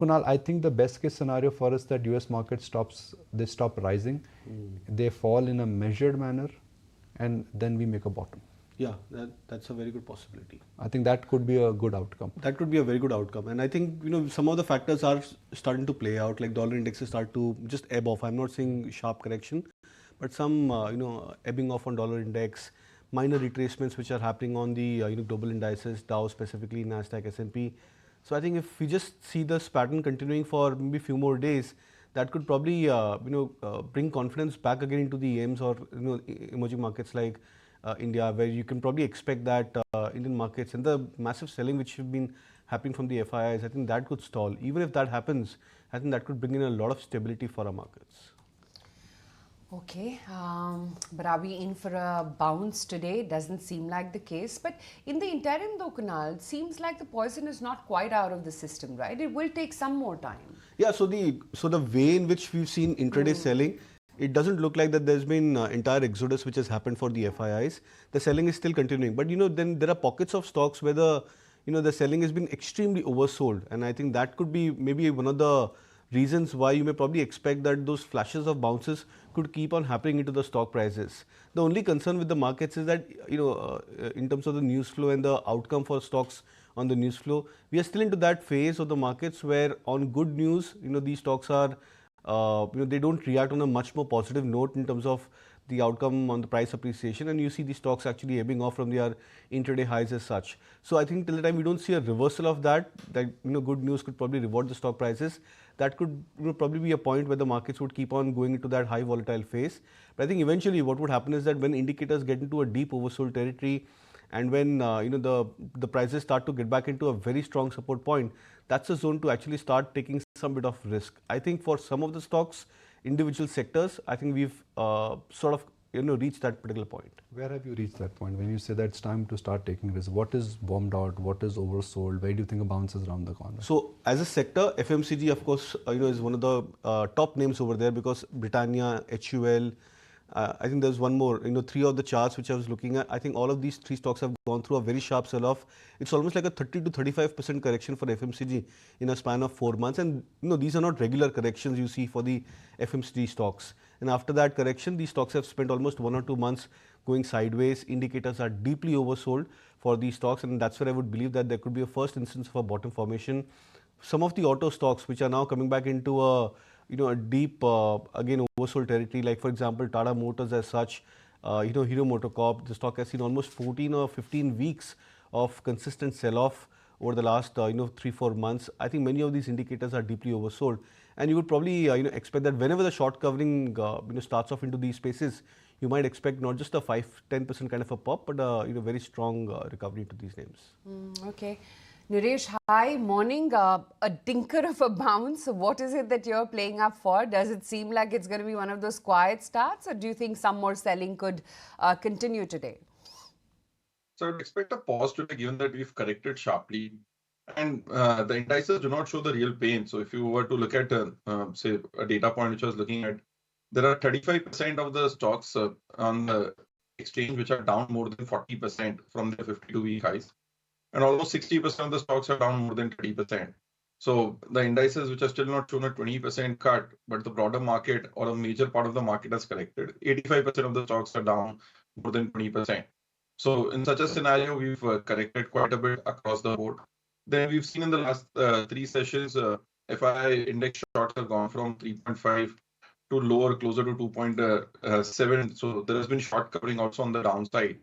Kunal, I think the best case scenario for us that US market stop rising, they fall in a measured manner, and then we make a bottom. Yeah, that's a very good possibility. I think that could be a good outcome. That could be a very good outcome, and I think some of the factors are starting to play out. Like dollar indexes start to just ebb off. I'm not saying sharp correction, but some ebbing off on dollar index, minor retracements which are happening on the global indices, Dow specifically, Nasdaq, S&P. So I think if we just see this pattern continuing for maybe a few more days, that could probably bring confidence back again into the EMs or emerging markets like India, where you can probably expect that Indian markets and the massive selling which have been happening from the FIIs, I think that could stall. Even if that happens, I think that could bring in a lot of stability for our markets. Okay, but are we in for a bounce today? Doesn't seem like the case. But in the interim though, Kunal, it seems like the poison is not quite out of the system, right? It will take some more time. Yeah, so the way in which we've seen intraday selling, it doesn't look like that there's been entire exodus which has happened for the FIIs. The selling is still continuing. But then there are pockets of stocks where the selling has been extremely oversold. And I think that could be maybe one of the reasons why you may probably expect that those flashes of bounces could keep on happening into the stock prices. The only concern with the markets is that, in terms of the news flow and the outcome for stocks on the news flow, we are still into that phase of the markets where on good news, these stocks are, they don't react on a much more positive note in terms of the outcome on the price appreciation, and you see these stocks actually ebbing off from their intraday highs as such. So I think till the time we don't see a reversal of that good news could probably reward the stock prices. That could probably be a point where the markets would keep on going into that high volatile phase. But I think eventually what would happen is that when indicators get into a deep oversold territory, and when the prices start to get back into a very strong support point, that's a zone to actually start taking some bit of risk. I think for some of the stocks, individual sectors, I think we've sort of reached that particular point. Where have you reached that point? When you say that it's time to start taking risk, what is bombed out? What is oversold? Where do you think a bounce is around the corner? So as a sector, FMCG of course is one of the top names over there, because Britannia, HUL, I think there's one more, three of the charts which I was looking at. I think all of these three stocks have gone through a very sharp sell-off. It's almost like a 30 to 35% correction for FMCG in a span of 4 months. And these are not regular corrections you see for the FMCG stocks. And after that correction, these stocks have spent almost 1 or 2 months going sideways. Indicators are deeply oversold for these stocks, and that's where I would believe that there could be a first instance of a bottom formation. Some of the auto stocks which are now coming back into a deep, again, oversold territory, like for example, Tata Motors as such, Hero MotoCorp, the stock has seen almost 14 or 15 weeks of consistent sell-off over the last, 3-4 months. I think many of these indicators are deeply oversold. And you would probably, expect that whenever the short covering, starts off into these spaces, you might expect not just a 5-10% kind of a pop, but a very strong recovery to these names. Okay. Naresh, hi, morning. A tinker of a bounce. What is it that you're playing up for? Does it seem like it's going to be one of those quiet starts, or do you think some more selling could continue today? So I'd expect a pause today, given that we've corrected sharply, and the indices do not show the real pain. So if you were to look at, say, a data point which I was looking at, there are 35% of the stocks on the exchange which are down more than 40% from their 52-week highs. And almost 60% of the stocks are down more than 30%. So the indices which are still not shown a 20% cut, but the broader market or a major part of the market has corrected. 85% of the stocks are down more than 20%. So in such a scenario, we've corrected quite a bit across the board. Then we've seen in the last 3 sessions, FII index shorts have gone from 3.5 to lower, closer to 2.7. So there has been short covering also on the downside.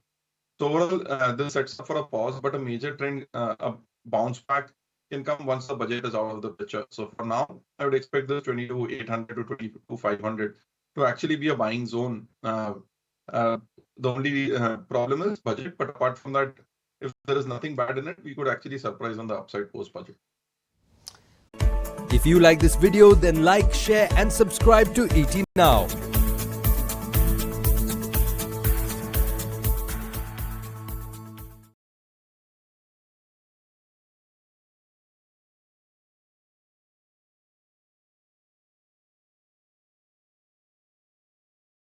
So overall, this sets up for a pause, but a major trend, a bounce back can come once the budget is out of the picture. So for now, I would expect this 22,800 to 22,500 to actually be a buying zone. The only problem is budget, but apart from that, if there is nothing bad in it, we could actually surprise on the upside post-budget. If you like this video, then like, share and subscribe to ET Now.